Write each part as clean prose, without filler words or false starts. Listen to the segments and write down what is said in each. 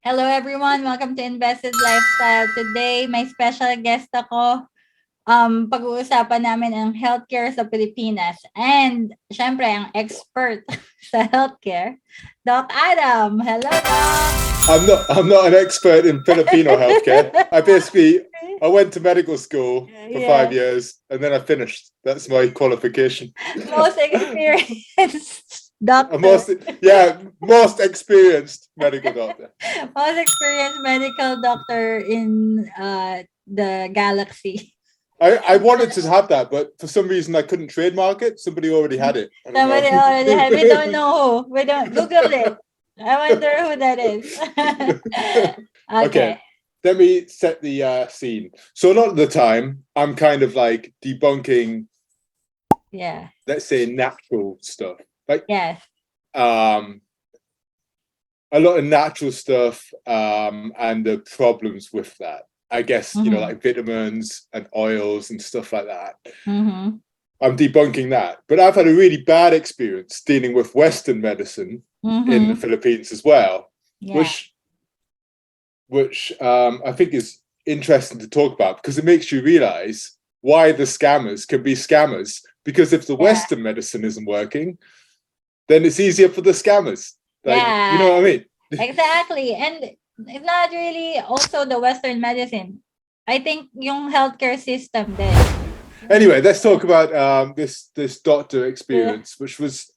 Hello everyone, welcome to Invested Lifestyle. Today, may special guest ako. Pag-uusapan namin ang healthcare sa Pilipinas. And, syempre, ang expert sa healthcare, Doc Adam. Hello, Doc! I'm not an expert in Filipino healthcare. I went to medical school for 5 years and then I finished. That's my qualification. Most experienced doctor. Most experienced medical doctor. Most experienced medical doctor in the galaxy. I wanted to have that, but for some reason I couldn't trademark it. Somebody already had it. Somebody already had it. We don't know who. We don't Google it. I wonder who that is. Okay. Let me set the scene. So a lot of the time, I'm kind of like debunking, let's say, natural stuff. Like, yes. A lot of natural stuff and the problems with that. I guess, like vitamins and oils and stuff like that. Mm-hmm. I'm debunking that. But I've had a really bad experience dealing with Western medicine in the Philippines as well, which I think is interesting to talk about because it makes you realize why the scammers can be scammers. Because if the Western medicine isn't working, then it's easier for the scammers. You know what I mean? Exactly. And it's not really also the Western medicine. I think yung healthcare system there. Anyway, let's talk about this doctor experience, which was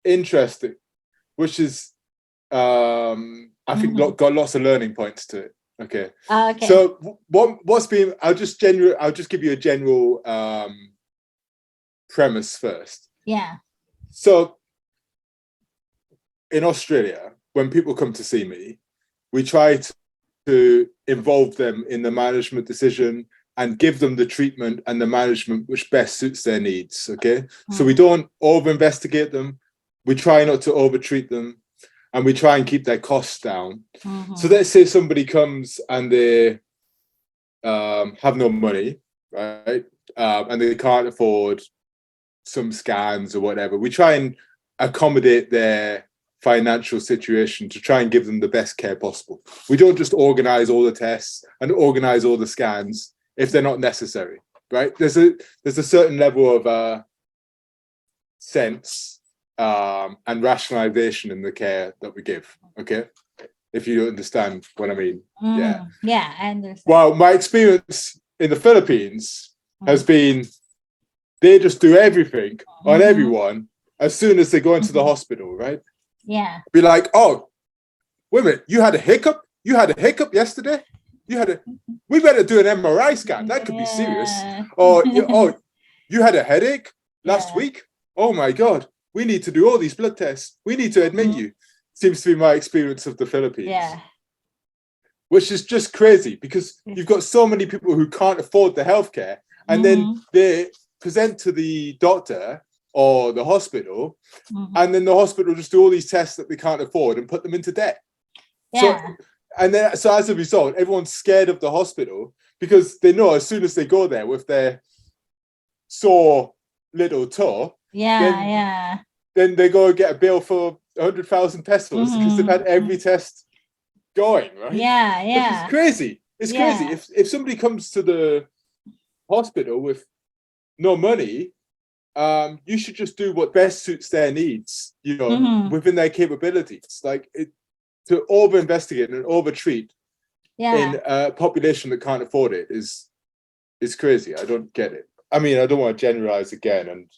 interesting, which is I think got lots of learning points to it. Okay. So what's been? I'll just give you a general premise first. Yeah. So in Australia, when people come to see me, we try to involve them in the management decision and give them the treatment and the management which best suits their needs. Okay. So we don't over-investigate them. We try not to over-treat them. And we try and keep their costs down. So let's say somebody comes and they have no money, right? And they can't afford some scans or whatever. We try and accommodate their financial situation to try and give them the best care possible. We don't just organize all the tests and organize all the scans if they're not necessary, right? There's a certain level of sense and rationalization in the care that we give. Okay, if you understand what I mean. Yeah, I understand. Well, my experience in the Philippines has been they just do everything on everyone as soon as they go into the hospital, right? Yeah. Be like, oh, wait a minute, you had a hiccup? You had a hiccup yesterday? We better do an MRI scan. That could be serious. Or you had a headache last week? Oh my God. We need to do all these blood tests. We need to admit you. Seems to be my experience of the Philippines. Yeah. Which is just crazy because you've got so many people who can't afford the healthcare and then they present to the doctor or the hospital and then the hospital just do all these tests that they can't afford and put them into debt. Yeah. So as a result, everyone's scared of the hospital because they know as soon as they go there with their sore little toe, then they go and get a bill for 100,000 pesos because they've had every test going, right? Yeah. It's crazy. It's crazy. If somebody comes to the hospital with no money, you should just do what best suits their needs, within their capabilities. Like to over-investigate and over-treat in a population that can't afford it is crazy. I don't get it. I mean, I don't want to generalize again, and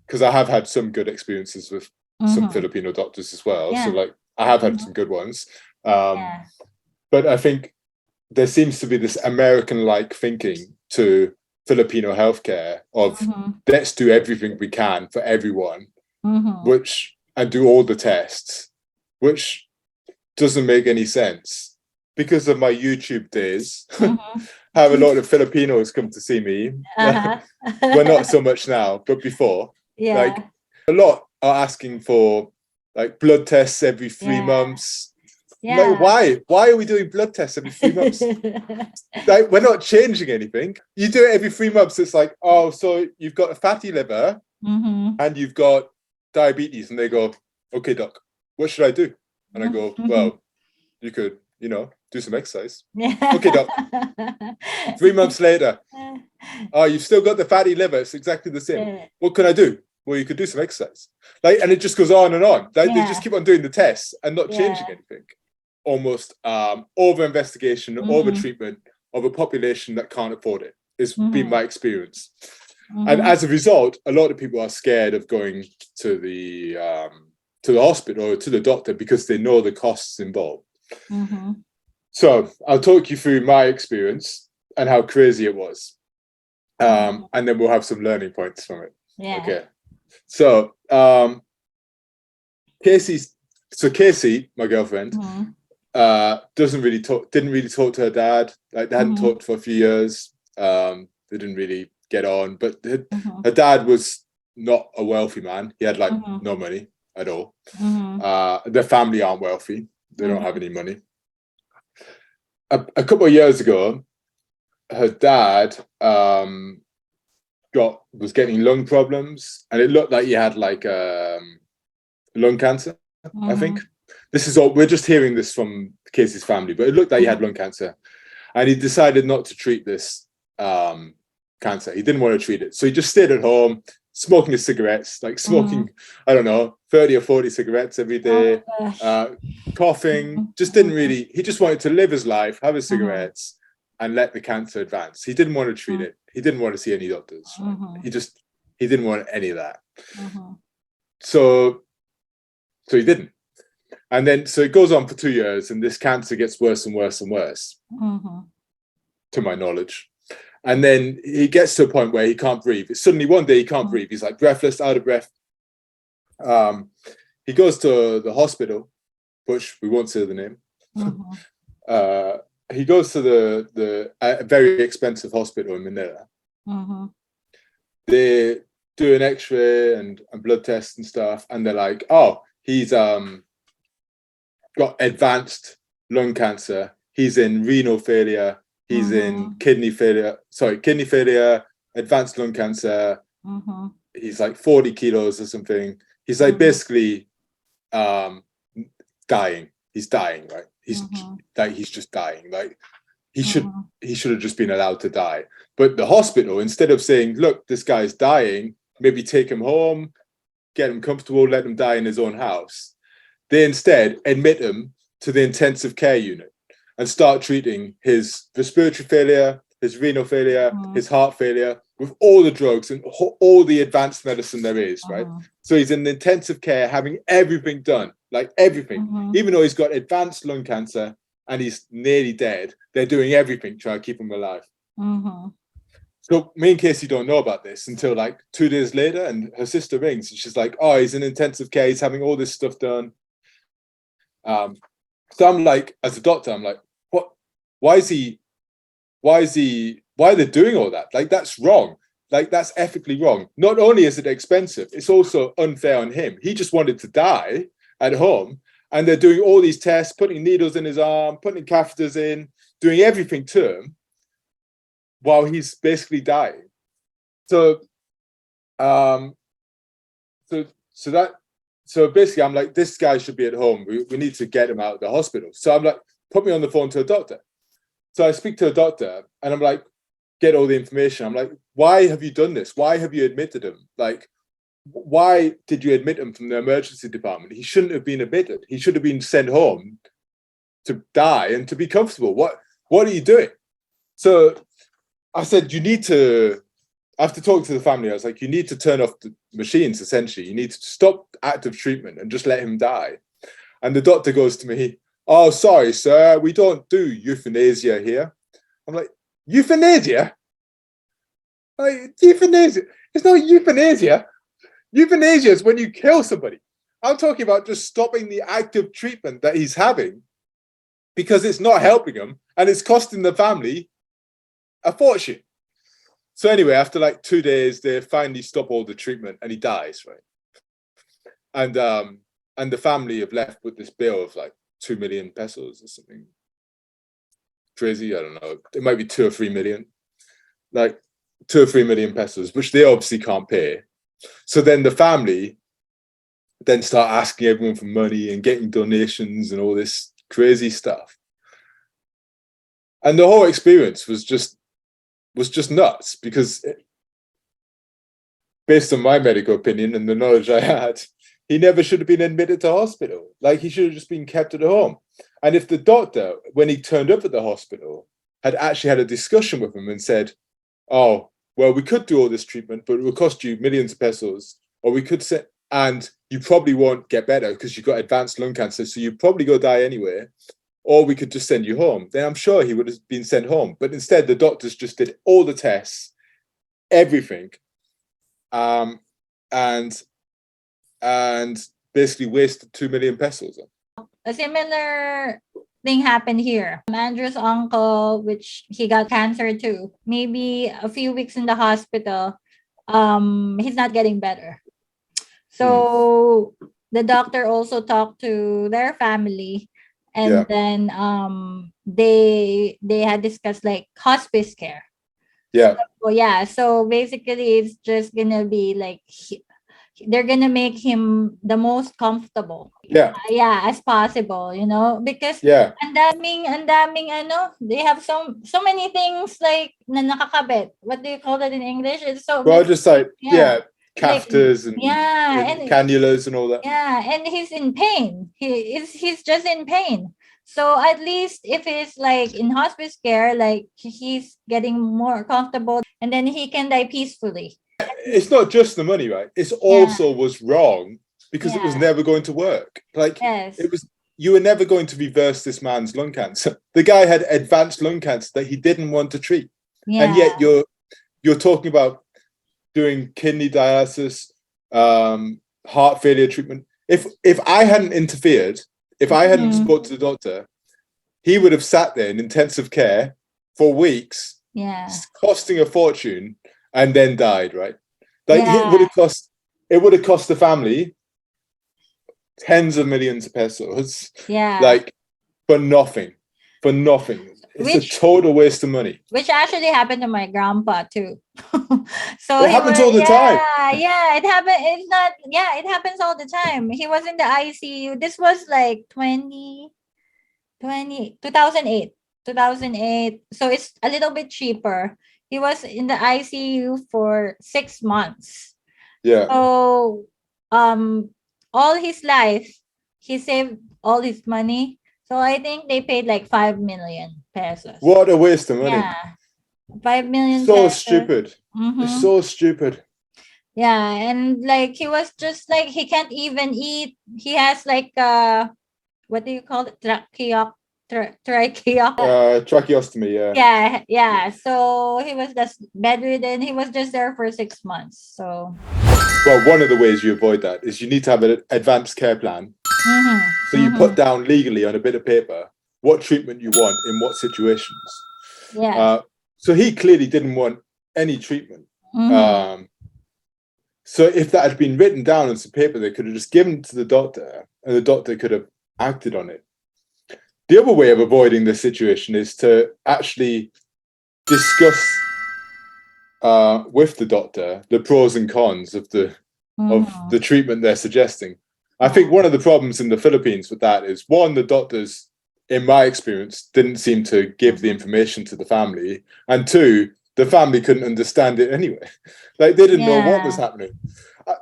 because I have had some good experiences with some Filipino doctors as well. So like I have had some good ones. But I think there seems to be this American-like thinking to Filipino healthcare of let's do everything we can for everyone, and do all the tests, which doesn't make any sense. Because of my YouTube days, I have a lot of Filipinos come to see me. Well, not so much now, but before. Like a lot are asking for like blood tests every 3 months. Like, why are we doing blood tests every 3 months? Like, we're not changing anything. You do it every 3 months. It's like, oh, so you've got a fatty liver and you've got diabetes. And they go, okay, doc, what should I do? And I go, well, you could, do some exercise. Yeah. Okay, doc. 3 months later, oh, you've still got the fatty liver. It's exactly the same. Yeah. What can I do? Well, you could do some exercise. And it just goes on and on. They just keep on doing the tests and not changing anything. Almost over investigation, over treatment of a population that can't afford it. It's been my experience. And as a result, a lot of people are scared of going to the hospital or to the doctor because they know the costs involved. So I'll talk you through my experience and how crazy it was. And then we'll have some learning points from it. Yeah. Okay. So Casey, my girlfriend, didn't really talk to her dad. Like, they hadn't talked for a few years. They didn't really get on. But her dad was not a wealthy man. He had no money at all. Their family aren't wealthy. They don't have any money. A couple of years ago, her dad was getting lung problems, and it looked like he had lung cancer. I think this is all, we're just hearing this from Casey's family, but it looked like he had lung cancer, and he decided not to treat this cancer. He didn't want to treat it, so he just stayed at home smoking his cigarettes, smoking, I don't know, 30 or 40 cigarettes every day, coughing. He just wanted to live his life, have his cigarettes, and let the cancer advance. He didn't want to treat it. He didn't want to see any doctors. He didn't want any of that. So he didn't. And then, so it goes on for 2 years, and this cancer gets worse and worse and worse, to my knowledge. And then he gets to a point where he can't breathe. Suddenly one day he can't breathe. He's breathless, out of breath. He goes to the hospital, which we won't say the name. He goes to a very expensive hospital in Manila. They do an X-ray and blood tests and stuff, and they're like, "Oh, he's got advanced lung cancer. He's in renal failure. He's in kidney failure, advanced lung cancer. He's 40 kilos or something. He's basically dying. He's dying, right? He's just dying. He should have just been allowed to die. But the hospital, instead of saying, look, this guy's dying, maybe take him home, get him comfortable, let him die in his own house, they instead admit him to the intensive care unit and start treating his respiratory failure, his renal failure, his heart failure with all the drugs and all the advanced medicine there is, right? So he's in intensive care, having everything done, everything. Even though he's got advanced lung cancer and he's nearly dead, they're doing everything trying to keep him alive. So me and Casey don't know about this until 2 days later, and her sister rings and she's like, oh, he's in intensive care, he's having all this stuff done. So I'm as a doctor, I'm what? Why are they doing all that? That's wrong. That's ethically wrong. Not only is it expensive, it's also unfair on him. He just wanted to die at home, and they're doing all these tests, putting needles in his arm, putting catheters in, doing everything to him while he's basically dying. So basically I'm this guy should be at home. We need to get him out of the hospital. So I'm put me on the phone to a doctor. So I speak to a doctor and I'm get all the information. I'm why have you done this? Why have you admitted him? Why did you admit him from the emergency department? He shouldn't have been admitted. He should have been sent home to die and to be comfortable. What are you doing? So I said, after talking to the family, I was you need to turn off the machines, essentially. You need to stop active treatment and just let him die. And the doctor goes to me, oh, sorry, sir, we don't do euthanasia here. I'm euthanasia? Euthanasia? It's not euthanasia. Euthanasia is when you kill somebody. I'm talking about just stopping the active treatment that he's having because it's not helping him and it's costing the family a fortune. So anyway, after 2 days, they finally stop all the treatment and he dies, right? And the family have left with this bill of 2 million pesos or something crazy. I don't know. It might be 2 or 3 million, 2 or 3 million pesos, which they obviously can't pay. So then the family then start asking everyone for money and getting donations and all this crazy stuff. And the whole experience was just nuts, because based on my medical opinion and the knowledge I had, he never should have been admitted to hospital. Like, he should have just been kept at home. And if the doctor, when he turned up at the hospital, had actually had a discussion with him and said, oh, well, we could do all this treatment, but it will cost you millions of pesos, or we could say, and you probably won't get better because you've got advanced lung cancer, so you probably go die anyway, or we could just send you home, then I'm sure he would have been sent home. But instead, the doctors just did all the tests, everything, and basically wasted 2 million pesos. A similar thing happened here. Andrew's uncle, which he got cancer too. Maybe a few weeks in the hospital, he's not getting better. So the doctor also talked to their family, and then they had discussed like hospice care. Yeah. So basically it's just gonna be like they're gonna make him the most comfortable as possible, you know, because ang daming they have so many things like na nakakabit. What do you call that in English? It's so just like catheters and cannulas and all that. And he's in pain. He's just in pain. So at least if he's like in hospice care, like he's getting more comfortable, and then he can die peacefully. It's not just the money, right? It's also was wrong because it was never going to work. Like you were never going to reverse this man's lung cancer. The guy had advanced lung cancer that he didn't want to treat. And yet you're talking about doing kidney dialysis, heart failure treatment. If I hadn't interfered, if I hadn't spoke to the doctor, he would have sat there in intensive care for weeks, costing a fortune, and then died, right? Like it would have cost the family tens of millions of pesos. Like for nothing. It's a total waste of money. Which actually happened to my grandpa too. So it happens all the time. It happened. It's not. It happens all the time. He was in the ICU. This was like 2008. So it's a little bit cheaper. He was in the ICU for 6 months. So all his life he saved all his money. So I think they paid like 5 million pesos. What a waste of money. 5 million so pesos. Stupid. It's so stupid. And like he was just like he can't even eat. He has like what do you call it? Tracheostomy, So he was just bedridden. He was just there for 6 months. So one of the ways you avoid that is you need to have an advanced care plan. So you put down legally on a bit of paper what treatment you want in what situations. So he clearly didn't want any treatment. So if that had been written down on some paper, they could have just given it to the doctor, and the doctor could have acted on it. The other way of avoiding this situation is to actually discuss with the doctor the pros and cons of the treatment they're suggesting. I think one of the problems in the Philippines with that is, one, the doctors, in my experience, didn't seem to give the information to the family, and two, the family couldn't understand it anyway. Like they didn't know what was happening.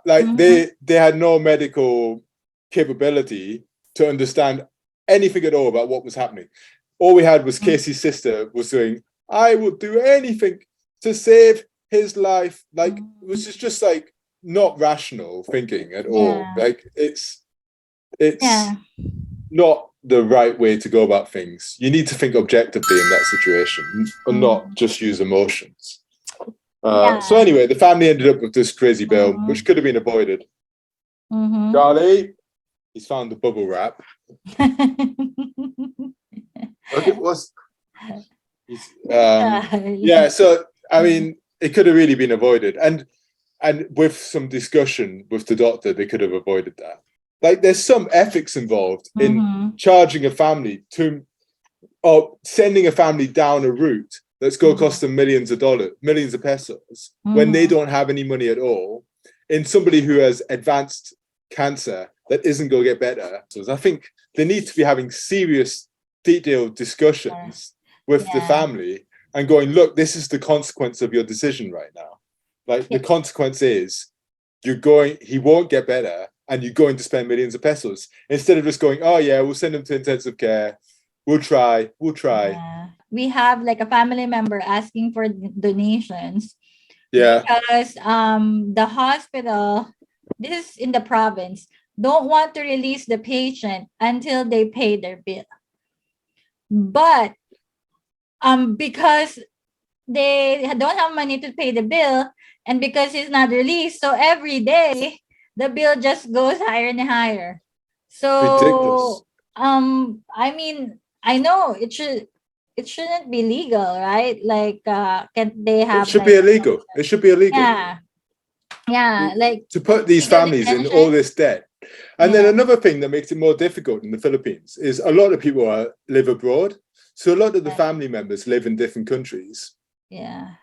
Like they had no medical capability to understand anything at all about what was happening. All we had was Casey's sister was saying, I would do anything to save his life. Like it was just like not rational thinking at all. Like it's not the right way to go about things. You need to think objectively in that situation and not just use emotions. So anyway, the family ended up with this crazy bill, which could have been avoided. Charlie, he's found the bubble wrap. Look, it was. So I mean, it could have really been avoided, and with some discussion with the doctor, they could have avoided that. Like, there's some ethics involved in charging a family or sending a family down a route that's going to cost them millions of pesos when they don't have any money at all, in somebody who has advanced cancer that isn't going to get better. So I think they need to be having serious, detailed discussions with the family and going, look, this is the consequence of your decision right now. Like the consequence is he won't get better and you're going to spend millions of pesos instead of just going, oh yeah, we'll send him to intensive care. We'll try. Yeah. We have like a family member asking for donations. Yeah. Because the hospital, this is in the province, don't want to release the patient until they pay their bill. But because they don't have money to pay the bill, and because it's not released, so every day the bill just goes higher and higher. So ridiculous. I mean, I know it shouldn't be legal, right? Like can they have It should be illegal. It should be illegal. Yeah, like to put these families in all this debt. And then another thing that makes it more difficult in the Philippines is a lot of people live abroad. So a lot of the family members live in different countries. Yeah.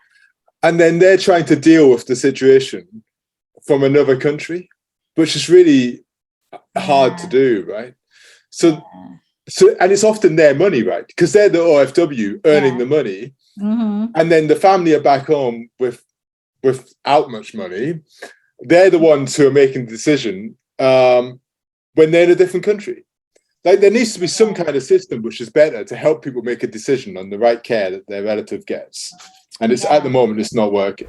And then they're trying to deal with the situation from another country, which is really hard to do, right? So and it's often their money, right? Because they're the OFW earning the money. And then the family are back home without much money. They're the ones who are making the decision when they're in a different country. Like there needs to be some kind of system which is better to help people make a decision on the right care that their relative gets. And it's at the moment it's not working.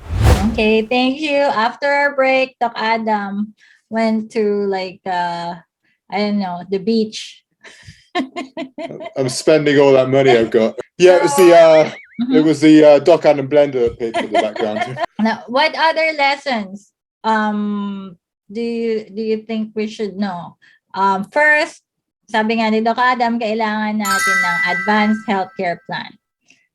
Okay, thank you. After our break, Doc Adam went to like I don't know, the beach. I'm spending all that money I've got. Yeah, it was the Doc Adam blender that paid for the background. Now, what other lessons do you think we should know? First, sabi nga ni Doc Adam, kailangan natin ng advanced healthcare plan.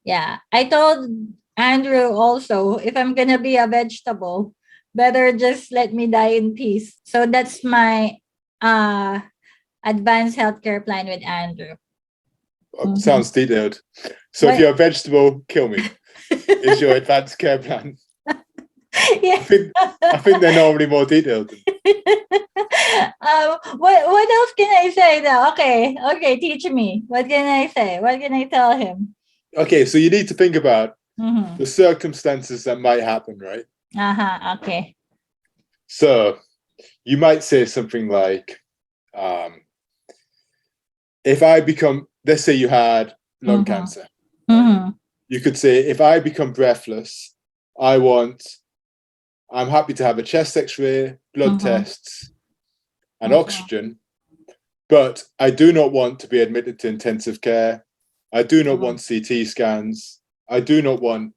Yeah, I told Andrew also, if I'm gonna be a vegetable, better just let me die in peace. So that's my advanced healthcare plan with Andrew. Sounds detailed. So if you're a vegetable, kill me. Is your advanced care plan? Yeah. I think they're normally more detailed. What else can I say now? Okay, teach me. What can I say? What can I tell him? Okay, so you need to think about the circumstances that might happen, right? Okay. So you might say something like, if I become, let's say you had lung cancer. You could say, if I become breathless, I'm happy to have a chest x-ray, blood tests, and oxygen, but I do not want to be admitted to intensive care. I do not want CT scans. I do not want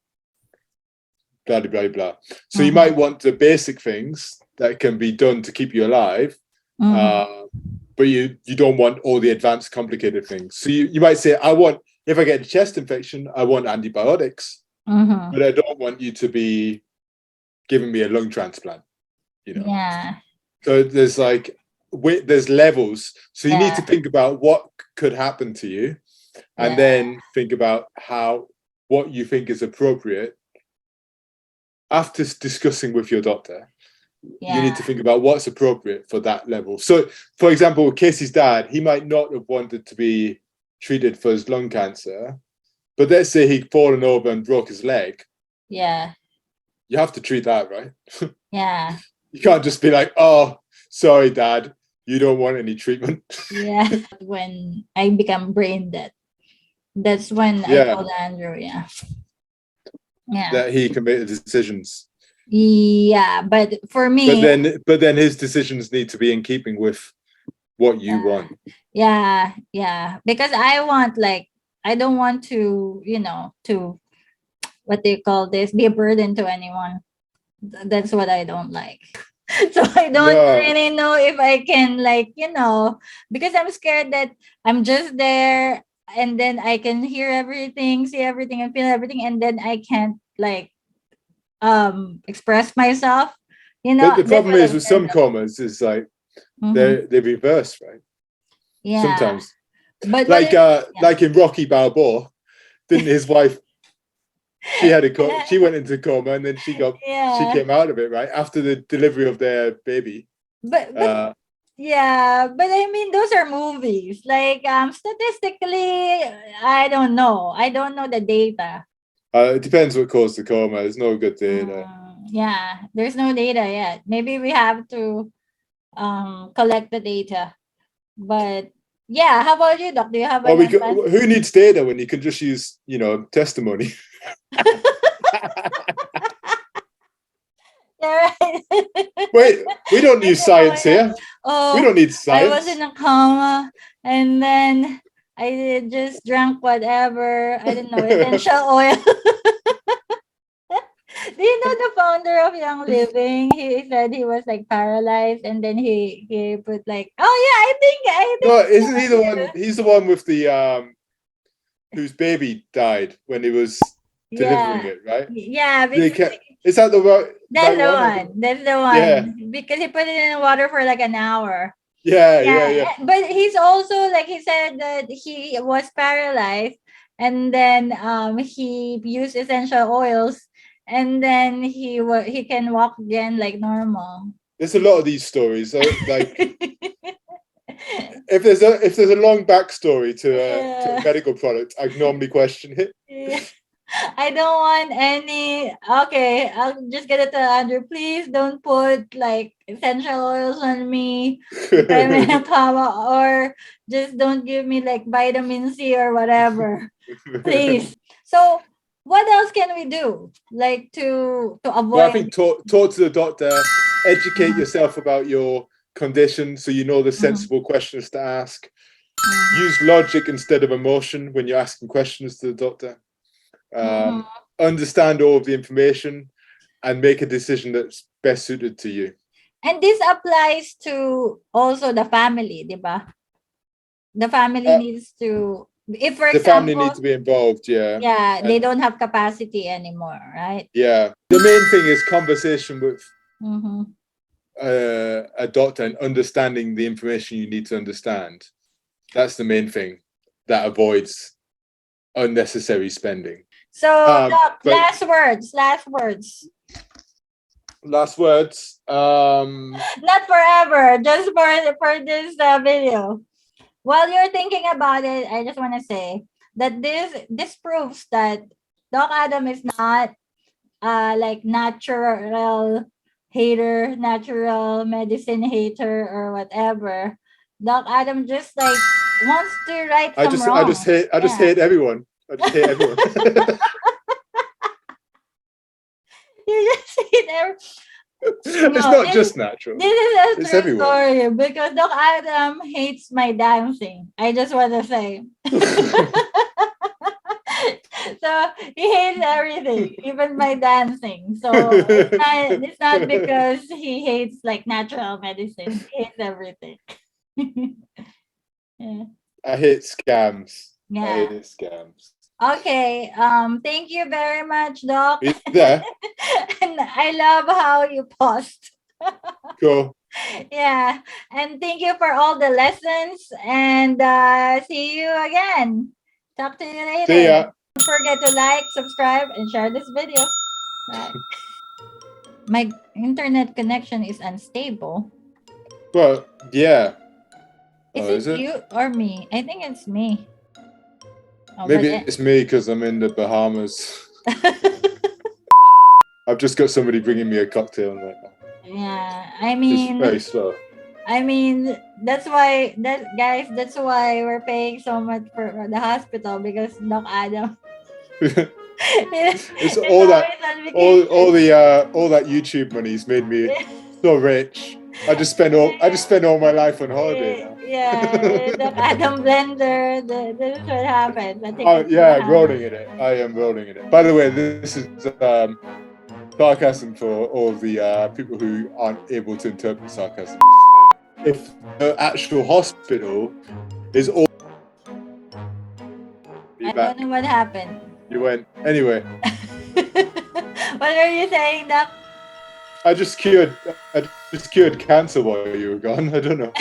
blah, blah, blah, blah. So you might want the basic things that can be done to keep you alive, but you don't want all the advanced complicated things. So you might say, if I get a chest infection, I want antibiotics, but I don't want you to be giving me a lung transplant, Yeah. So there's there's levels. So you need to think about what could happen to you, and then think about what you think is appropriate. After discussing with your doctor, you need to think about what's appropriate for that level. So, for example, Casey's dad, he might not have wanted to be treated for his lung cancer, but let's say he'd fallen over and broke his leg. Yeah. You have to treat that, right? Yeah. You can't just be like, oh, sorry, Dad, you don't want any treatment. Yeah. When I become brain dead, that's when I told Andrew, that he can make the decisions. Yeah, but for me, but then his decisions need to be in keeping with what you want. Yeah, because I don't want to, to what they call this, be a burden to anyone. That's what I don't like. So I don't really know if I can because I'm scared that I'm just there and then I can hear everything, see everything, and feel everything, and then I can't express myself. But the problem is with some comas is they reverse, right? Yeah. Sometimes. But like in Rocky Balboa, didn't his wife she went into coma and then she came out of it, right? After the delivery of their baby. But Yeah, but I mean, those are movies. Like, statistically, I don't know. I don't know the data. It depends what caused the coma. There's no good data. Yeah, there's no data yet. Maybe we have to collect the data. But yeah, how about you, Doc? Do you have Well, an advice? who needs data when you can just use, testimony? Yeah, right. Wait, we don't use science here. We don't need I was science. in a coma and then I just drank whatever, I don't know, essential oil. Do you know the founder of Young Living? He said he was like paralyzed and then he put like, oh yeah, I think No, isn't he the one? He's the one with the whose baby died when he was delivering yeah. it, right? Yeah, because Is that the right that's the one? one. That's the one. Yeah. Because he put it in water for like an hour. Yeah. But he's also like he said that he was paralyzed and then he used essential oils and then he can walk again like normal. There's a lot of these stories. So, like, if there's a long backstory to a medical product, I'd normally question it. Yeah. I don't want any. Okay, I'll just get it to Andrew. Please don't put like essential oils on me if I'm in a coma, or just don't give me like vitamin C or whatever. Please. So, what else can we do, like to avoid? Well, I think talk to the doctor, educate yourself about your condition, so you know the sensible questions to ask. Use logic instead of emotion when you're asking questions to the doctor. Understand all of the information and make a decision that's best suited to you. And this applies to also the family, diba? The family needs to, if for the example, family needs to be involved. Yeah, they don't have capacity anymore, right? Yeah. The main thing is conversation with a doctor and understanding the information you need to understand. That's the main thing that avoids unnecessary spending. So, Doc, last words. Not forever, just for this video. While you're thinking about it, I just want to say that this proves that Doc Adam is not like natural hater, natural medicine hater or whatever. Doc Adam just like wants to right some wrong. I just hate everyone. I just hate everyone. You just hate everyone. It's not just natural. This is a true story because Doc Adam hates my dancing. I just want to say. So he hates everything, even my dancing. So it's not because he hates like natural medicine. He hates everything. Yeah. I hate scams. Yeah. I hate scams. Okay. Thank you very much, Doc. Yeah. And I love how you paused. Cool. Yeah. And thank you for all the lessons. And see you again. Talk to you later. See ya. Don't forget to like, subscribe, and share this video. Bye. My internet connection is unstable. Well, yeah. Is it you or me? I think it's me. Oh, maybe it's me because I'm in the Bahamas. I've just got somebody bringing me a cocktail right now. Yeah, I mean, it's very slow. I mean, that's why we're paying so much for the hospital, because Doc Adam. It's all that YouTube money's made me so rich. I just spend all my life on holiday now. Yeah, Doc Adam blender. This is what happens. Rolling in it. I am rolling in it. By the way, this is sarcasm for all of the people who aren't able to interpret sarcasm. If the actual hospital is all... I don't know what happened. You went. Anyway. What are you saying, Doc? I just cured cancer while you were gone. I don't know.